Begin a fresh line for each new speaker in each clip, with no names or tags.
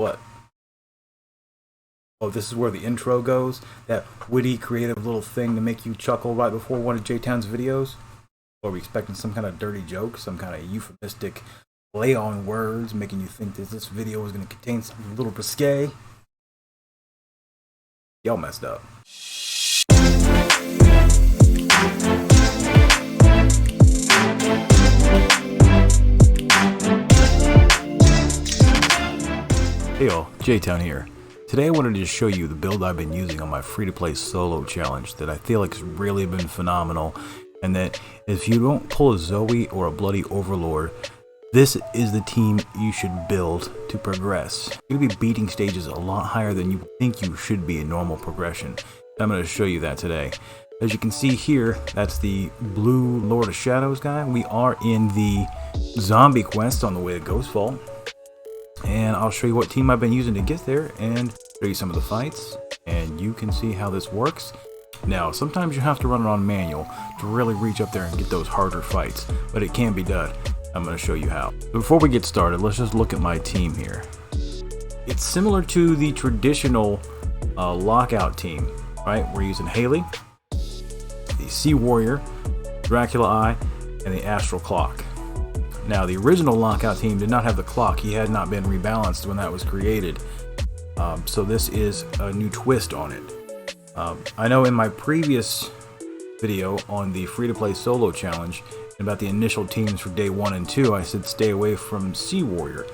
What? Oh, this is where the intro goes? That witty, creative little thing to make you chuckle right before one of J-Town's videos? Or are we expecting some kind of dirty joke, some kind of euphemistic play on words, making you think that this video is going to contain something a little risque? Y'all messed up. Hey y'all, J-Town here. Today I wanted to just show you the build I've been using on my free-to-play solo challenge that I feel like has really been phenomenal, and that if you don't pull a Zoe or a Bloody Overlord, this is the team you should build to progress. You'll be beating stages a lot higher than you think you should be in normal progression. And I'm going to show you that today. As you can see here, that's the blue Lord of Shadows guy. We are in the zombie quest on the way to Ghost Vault. And I'll show you what team I've been using to get there and show you some of the fights, and you can see how this works. Now, sometimes you have to run it on manual to really reach up there and get those harder fights, but it can be done. I'm going to show you how. Before we get started, let's just look at my team here. It's similar to the traditional lockout team, right? We're using Haley, the Sea Warrior, Dracula Eye, and the Astral Clock. Now, the original lockout team did not have the clock. He had not been rebalanced when that was created. So this is a new twist on it. I know in my previous video on the free-to-play solo challenge about the initial teams for day 1 and 2, I said stay away from Sea Warrior,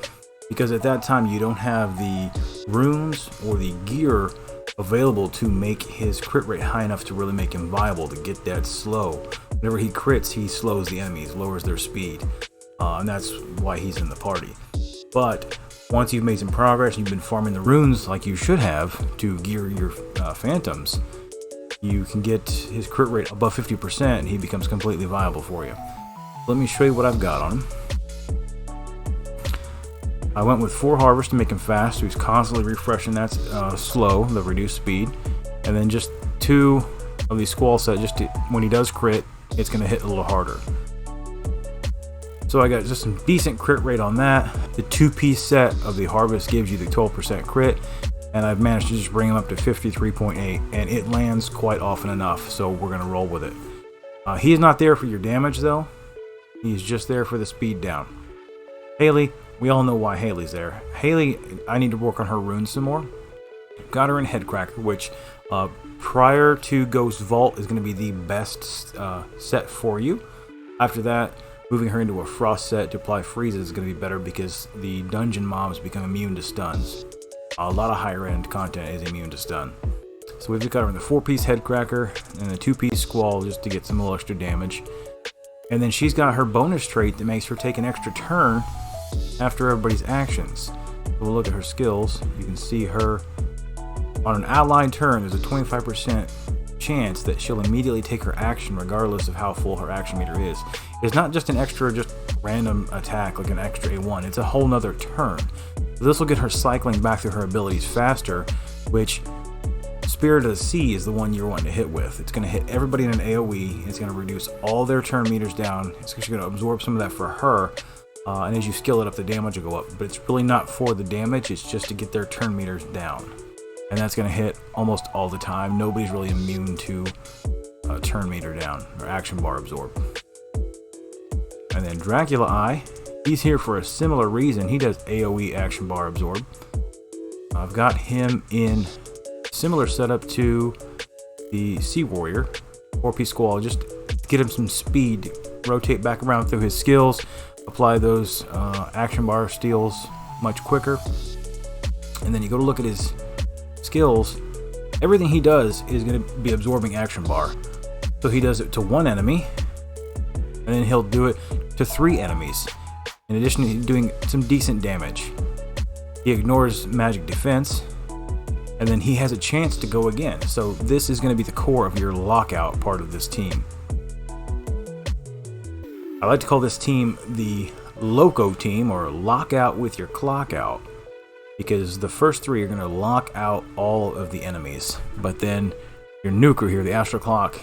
because at that time you don't have the runes or the gear available to make his crit rate high enough to really make him viable, to get that slow. Whenever he crits, he slows the enemies, lowers their speed. And that's why he's in the party. But once you've made some progress, you've been farming the runes like you should have to gear your phantoms, you can get his crit rate above 50% and he becomes completely viable for you. Let me show you what I've got on him. I went with 4 Harvest to make him fast, so he's constantly refreshing. That's slow, the reduced speed. And then just 2 of these Squall set, just to, when he does crit, it's going to hit a little harder. So I got just some decent crit rate on that. The 2-piece set of the Harvest gives you the 12% crit, and I've managed to just bring him up to 53.8, and it lands quite often enough, so we're going to roll with it. He's not there for your damage though. He's just there for the speed down. Haley, we all know why Haley's there. Haley, I need to work on her runes some more. Got her in Headcracker, which prior to Ghost Vault is going to be the best set for you. After that, moving her into a Frost set to apply freezes is going to be better because the dungeon mobs become immune to stuns. A lot of higher end content is immune to stun. So we've got her in the 4-piece Headcracker and the 2-piece Squall just to get some little extra damage. And then she's got her bonus trait that makes her take an extra turn after everybody's actions. So we'll look at her skills. You can see her on an allied turn. There's a 25% chance that she'll immediately take her action regardless of how full her action meter is. It's not just an extra just random attack like an extra A1, it's a whole nother turn. So this will get her cycling back through her abilities faster, which Spirit of the Sea is the one you're wanting to hit with. It's going to hit everybody in an AoE, it's going to reduce all their turn meters down, it's going to absorb some of that for her, and as you skill it up the damage will go up, but it's really not for the damage, it's just to get their turn meters down. And that's going to hit almost all the time. Nobody's really immune to turn meter down or action bar absorb. And then Dracula Eye, he's here for a similar reason. He does AoE action bar absorb. I've got him in similar setup to the Sea Warrior, 4-piece Squall, just get him some speed, rotate back around through his skills, apply those action bar steals much quicker. And then you go to look at his skills, everything he does is going to be absorbing action bar. So he does it to 1 enemy, and then he'll do it to 3 enemies, in addition to doing some decent damage. He ignores magic defense, and then he has a chance to go again. So this is going to be the core of your lockout part of this team. I like to call this team the Loco team, or lockout with your clock out, because the first 3 are going to lock out all of the enemies, but then your nuker here, the Astral Clock,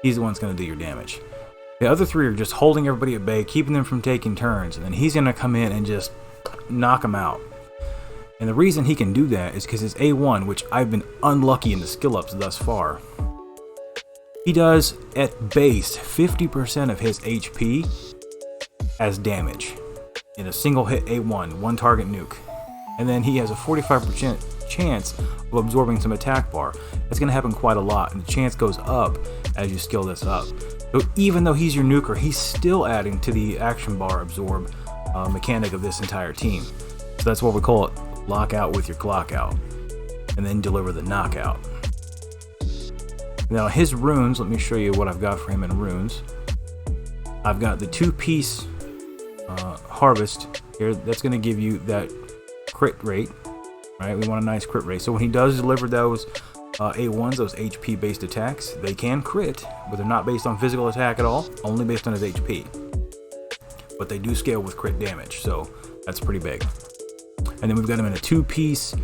he's the one that's going to do your damage. The other 3 are just holding everybody at bay, keeping them from taking turns, and then he's going to come in and just knock them out. And the reason he can do that is because his A1, which I've been unlucky in the skill ups thus far, he does at base 50% of his HP as damage in a single hit A1, one target nuke. And then he has a 45% chance of absorbing some attack bar. That's going to happen quite a lot, and the chance goes up as you skill this up. So even though he's your nuker, he's still adding to the action bar absorb mechanic of this entire team. So that's what we call it, lock out with your clock out, and then deliver the knockout. Now his runes, let me show you what I've got for him in runes. I've got the 2-piece harvest here. That's going to give you that crit rate, right? We want a nice crit rate. So when he does deliver those A1s, those HP based attacks, they can crit, but they're not based on physical attack at all, only based on his HP. But they do scale with crit damage, so that's pretty big. And then we've got him in a 2-piece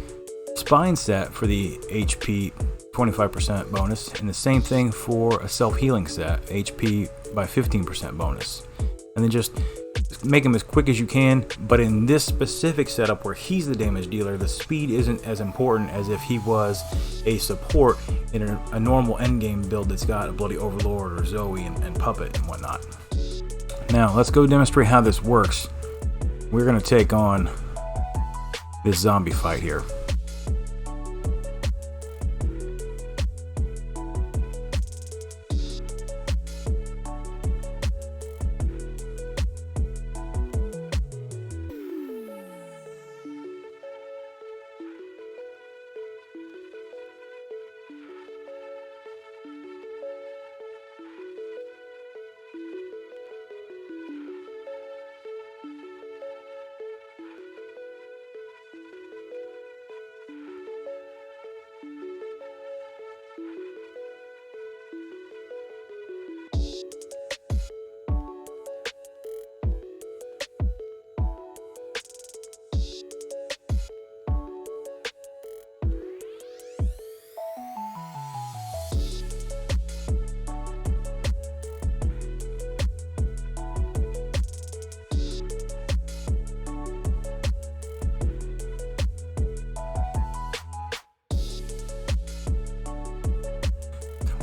spine set for the HP 25% bonus, and the same thing for a self-healing set, HP by 15% bonus. And then just make him as quick as you can, but in this specific setup where he's the damage dealer, the speed isn't as important as if he was a support in a normal endgame build that's got a Bloody Overlord or Zoe and Puppet and whatnot. Now let's go demonstrate how this works. We're going to take on this zombie fight here.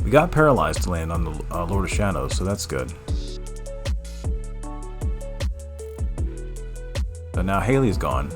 We got paralyzed to land on the Lord of Shadows, so that's good. So now Haley's gone.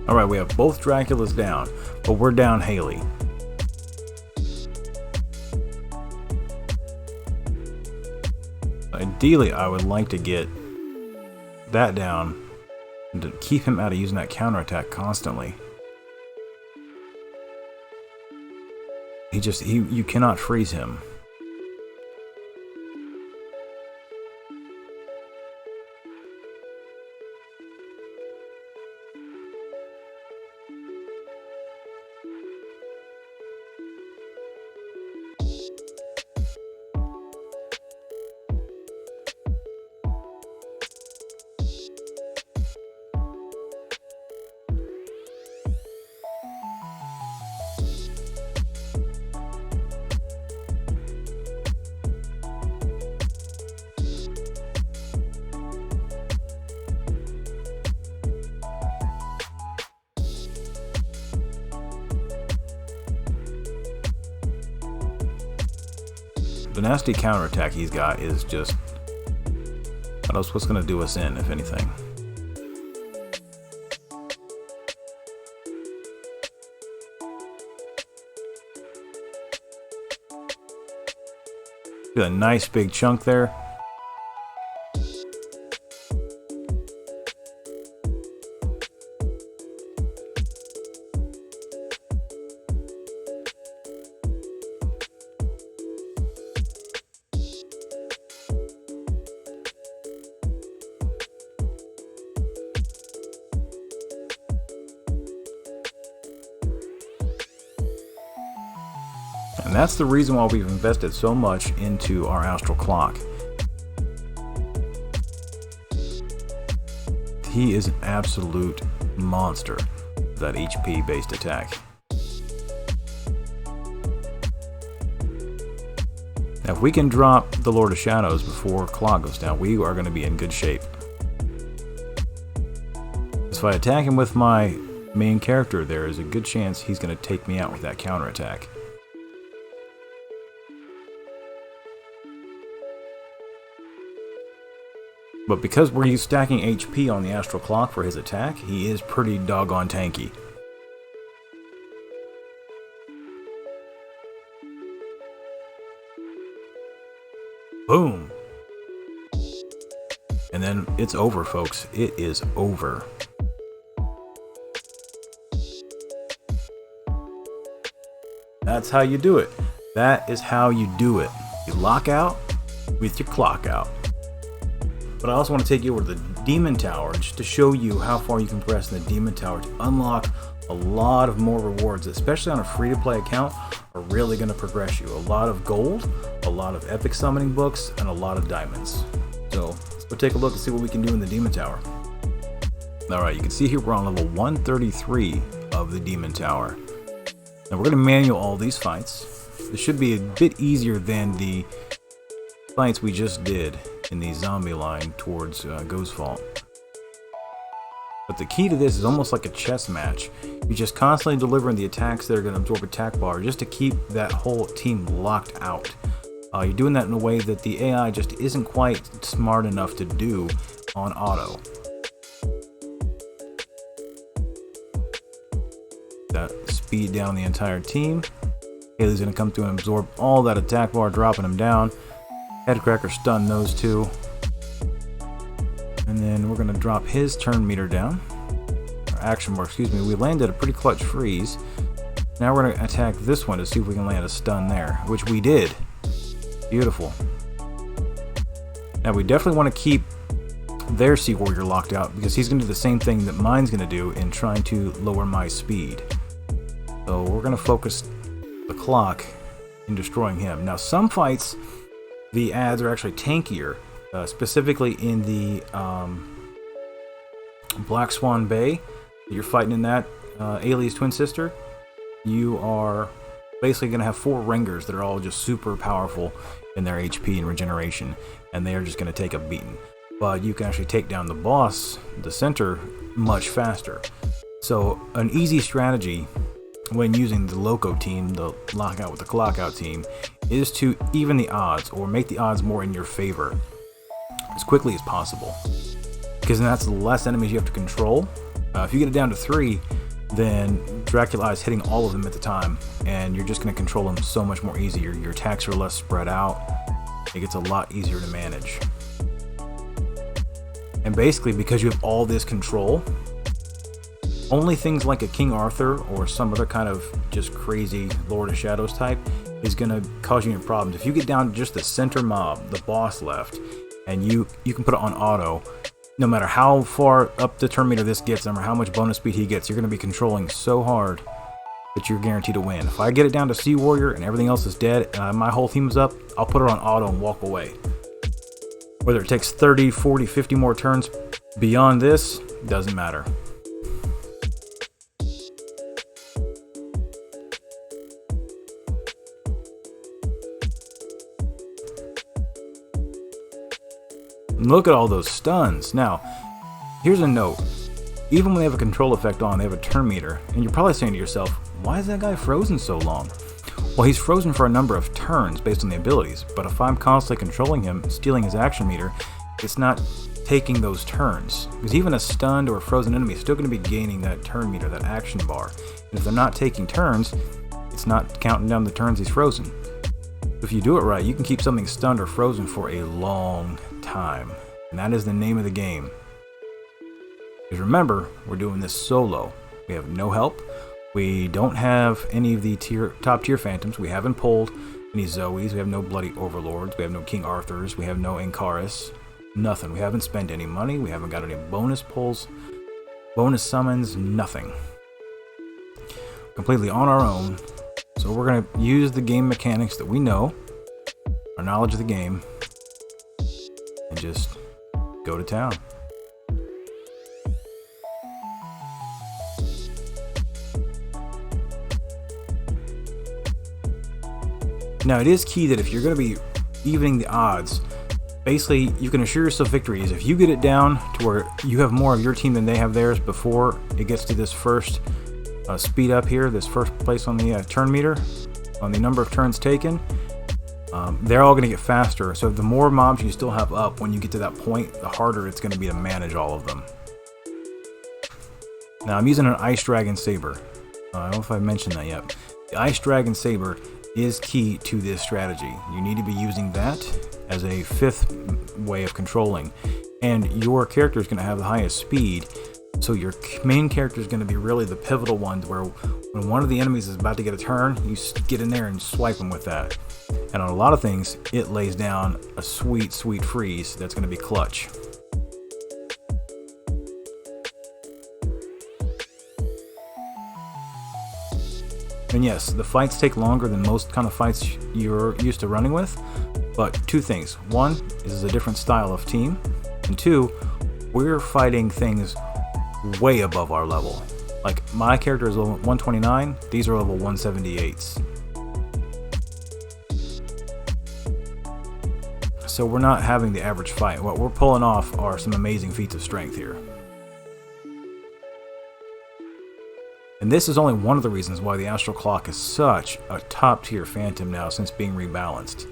Alright, we have both Draculas down, but we're down Haley. Ideally, I would like to get that down and to keep him out of using that counterattack constantly. You cannot freeze him. The nasty counterattack he's got is just, what else? What's going to do us in, if anything? Get a nice big chunk there. And that's the reason why we've invested so much into our Astral Clock. He is an absolute monster, that HP based attack. Now if we can drop the Lord of Shadows before Clock goes down, we are going to be in good shape. If I attack him with my main character, there is a good chance he's going to take me out with that counterattack. But because we're stacking HP on the Astral Clock for his attack, he is pretty doggone tanky. Boom! And then it's over, folks. It is over. That's how you do it. That is how you do it. You lock out with your clock out. But I also want to take you over to the Demon Tower just to show you how far you can progress in the Demon Tower to unlock a lot of more rewards, especially on a free-to-play account, are really going to progress you. A lot of gold, a lot of epic summoning books, and a lot of diamonds. So let's go take a look and see what we can do in the Demon Tower. Alright, you can see here we're on level 133 of the Demon Tower. Now we're going to manual all these fights. This should be a bit easier than the fights we just did in the zombie line towards Ghost Vault. But the key to this is almost like a chess match. You're just constantly delivering the attacks that are going to absorb attack bar just to keep that whole team locked out. You're doing that in a way that the AI just isn't quite smart enough to do on auto. That speed down the entire team. Haley's going to come through and absorb all that attack bar, dropping him down. Headcracker stun those two. And then we're going to drop his turn meter down. Or action bar, excuse me. We landed a pretty clutch freeze. Now we're going to attack this one to see if we can land a stun there, which we did. Beautiful. Now we definitely want to keep their Sea Warrior locked out because he's going to do the same thing that mine's going to do in trying to lower my speed. So we're going to focus the clock in destroying him. Now some fights, the ads are actually tankier, specifically in the Black Swan Bay. You're fighting in that, Ailey's twin sister. You are basically going to have 4 ringers that are all just super powerful in their HP and regeneration, and they are just going to take a beating. But you can actually take down the boss, the center, much faster. So an easy strategy when using the Loco team, the lockout with the clockout team, is to even the odds or make the odds more in your favor as quickly as possible, because then that's the less enemies you have to control. If you get it down to 3, then Dracula is hitting all of them at the time, and you're just going to control them so much more easy. Your attacks are less spread out. It gets a lot easier to manage. And basically, because you have all this control, only things like a King Arthur or some other kind of just crazy Lord of Shadows type is going to cause you any problems. If you get down to just the center mob, the boss left, and you can put it on auto, no matter how far up the turn meter this gets, no matter how much bonus speed he gets, you're going to be controlling so hard that you're guaranteed to win. If I get it down to Sea Warrior and everything else is dead, my whole team is up, I'll put it on auto and walk away. Whether it takes 30, 40, 50 more turns beyond this, doesn't matter. Look at all those stuns. Now, here's a note. Even when they have a control effect on, they have a turn meter, and you're probably saying to yourself, why is that guy frozen so long? Well, he's frozen for a number of turns based on the abilities, but if I'm constantly controlling him, stealing his action meter, it's not taking those turns. Because even a stunned or frozen enemy is still going to be gaining that turn meter, that action bar. And if they're not taking turns, it's not counting down the turns he's frozen. If you do it right, you can keep something stunned or frozen for a long time. And that is the name of the game. Because remember, we're doing this solo. We have no help. We don't have any of the top tier phantoms. We haven't pulled any Zoes. We have no bloody overlords. We have no King Arthurs. We have no Inkaris. Nothing. We haven't spent any money. We haven't got any bonus pulls, bonus summons, nothing. Completely on our own, So we're going to use the game mechanics that we know, our knowledge of the game, and just go to town. Now it is key that if you're going to be evening the odds, basically you can assure yourself victories if you get it down to where you have more of your team than they have theirs before it gets to this first speed up here, this first place on the turn meter, on the number of turns taken. They're all going to get faster, so the more mobs you still have up when you get to that point, the harder it's going to be to manage all of them. Now I'm using an Ice Dragon Saber. I don't know if I mentioned that yet. The Ice Dragon Saber is key to this strategy. You need to be using that as a fifth way of controlling, and your character is going to have the highest speed, so your main character is going to be really the pivotal one, where when one of the enemies is about to get a turn, you get in there and swipe them with that. And on a lot of things, it lays down a sweet freeze that's going to be clutch. And yes, the fights take longer than most kind of fights you're used to running with, but two things. One, this is a different style of team, and two, we're fighting things way above our level. Like, my character is level 129, these are level 178s. So we're not having the average fight. What we're pulling off are some amazing feats of strength here. And this is only one of the reasons why the Astral Clock is such a top tier Phantom now since being rebalanced.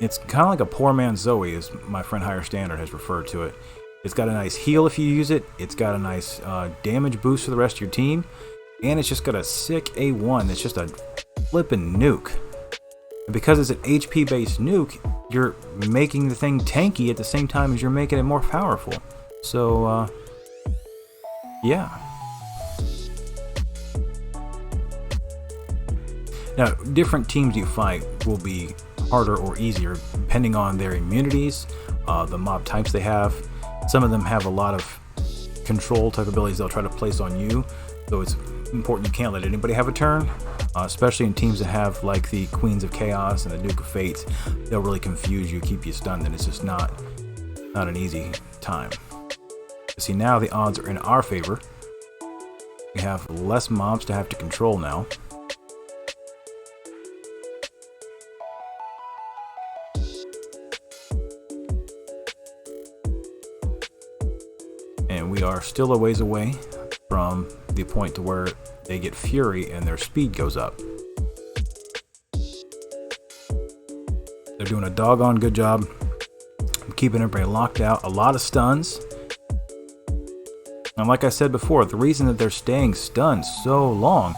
It's kind of like a poor man's Zoe, as my friend Higher Standard has referred to it. It's got a nice heal if you use it, it's got a nice damage boost for the rest of your team, and it's just got a sick A1 that's just a flippin' nuke. And because it's an HP based nuke, you're making the thing tanky at the same time as you're making it more powerful. So, yeah. Now, different teams you fight will be harder or easier depending on their immunities, the mob types they have. Some of them have a lot of control type abilities they'll try to place on you, so it's important you can't let anybody have a turn, especially in teams that have like the Queens of Chaos and the Duke of Fates. They'll really confuse you, keep you stunned, and it's just not an easy time. See, now the odds are in our favor. We have less mobs to have to control now. And we are still a ways away from the point to where they get fury and their speed goes up. They're doing a doggone good job keeping everybody locked out. A lot of stuns. And like I said before, the reason that they're staying stunned so long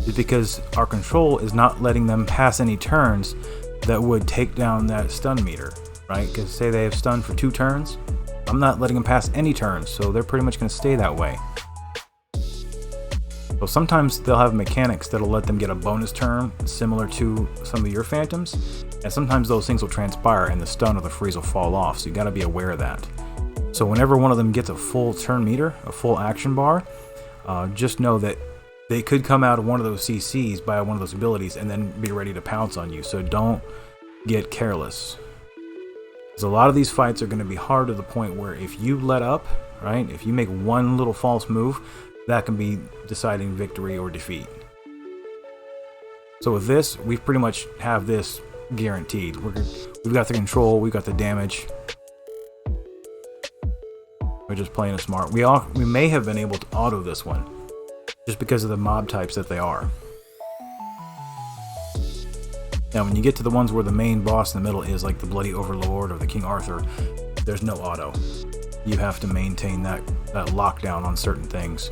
is because our control is not letting them pass any turns that would take down that stun meter, right? Because say they have stunned for 2 turns, I'm not letting them pass any turns, so they're pretty much going to stay that way. So sometimes they'll have mechanics that'll let them get a bonus turn similar to some of your Phantoms, and sometimes those things will transpire and the stun or the freeze will fall off, so you got to be aware of that. So whenever one of them gets a full turn meter, a full action bar, just know that they could come out of one of those CCs by one of those abilities and then be ready to pounce on you. So don't get careless. Because a lot of these fights are going to be hard to the point where if you let up, right, if you make one little false move, that can be deciding victory or defeat. So with this, we pretty much have this guaranteed. We've got the control, we've got the damage. We're just playing it smart. We may have been able to auto this one just because of the mob types that they are. Now when you get to the ones where the main boss in the middle is like the Bloody Overlord or the King Arthur, there's no auto. You have to maintain that lockdown on certain things.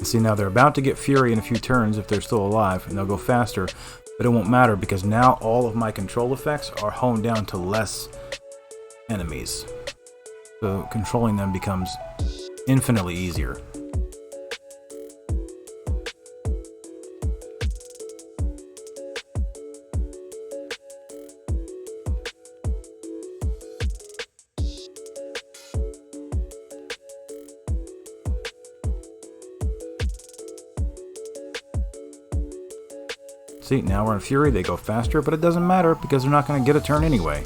See, now they're about to get fury in a few turns if they're still alive, and they'll go faster, but it won't matter because now all of my control effects are honed down to less enemies. So controlling them becomes infinitely easier. See, now we're in Fury, they go faster, but it doesn't matter because they're not going to get a turn anyway.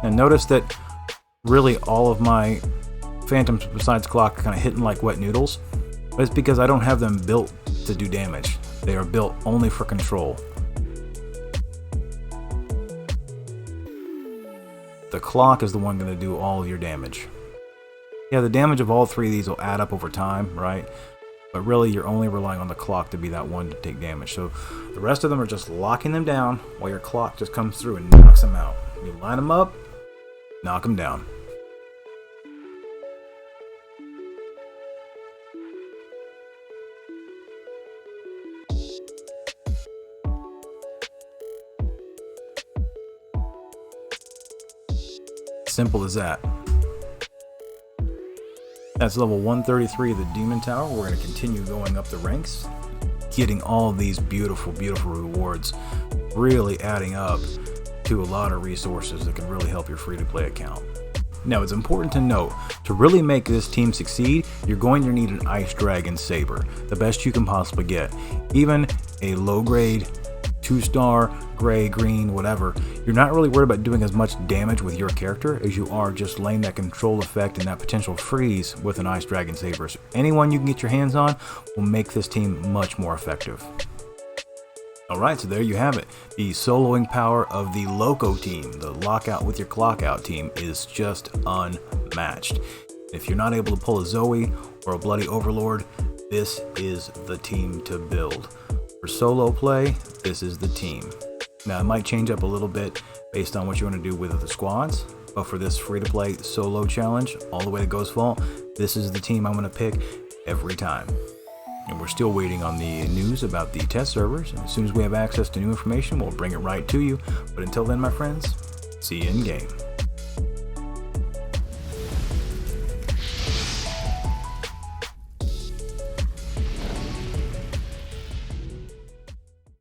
And notice that really all of my Phantoms besides Clock are kind of hitting like wet noodles, but it's because I don't have them built to do damage. They are built only for control. The Clock is the one going to do all of your damage. Yeah, the damage of all three of these will add up over time, right? But really, you're only relying on the Clock to be that one to take damage. So the rest of them are just locking them down while your Clock just comes through and knocks them out. You line them up, knock them down. Simple as that. That's level 133 of the Demon Tower. We're going to continue going up the ranks, getting all of these beautiful, beautiful rewards, really adding up to a lot of resources that can really help your free-to-play account. Now, it's important to note, to really make this team succeed, you're going to need an Ice Dragon Saber, the best you can possibly get. Even a low-grade 2-star, gray, green, whatever, you're not really worried about doing as much damage with your character as you are just laying that control effect and that potential freeze with an Ice Dragon Saber. So anyone you can get your hands on will make this team much more effective. Alright, so there you have it. The soloing power of the Loco team, the lockout with your clockout team, is just unmatched. If you're not able to pull a Zoe or a Bloody Overlord, this is the team to build. For solo play, this is the team. Now, it might change up a little bit based on what you want to do with the squads, but for this free-to-play solo challenge, all the way to Ghost Vault, this is the team I'm going to pick every time. And we're still waiting on the news about the test servers, and as soon as we have access to new information, we'll bring it right to you. But until then, my friends, see you in game.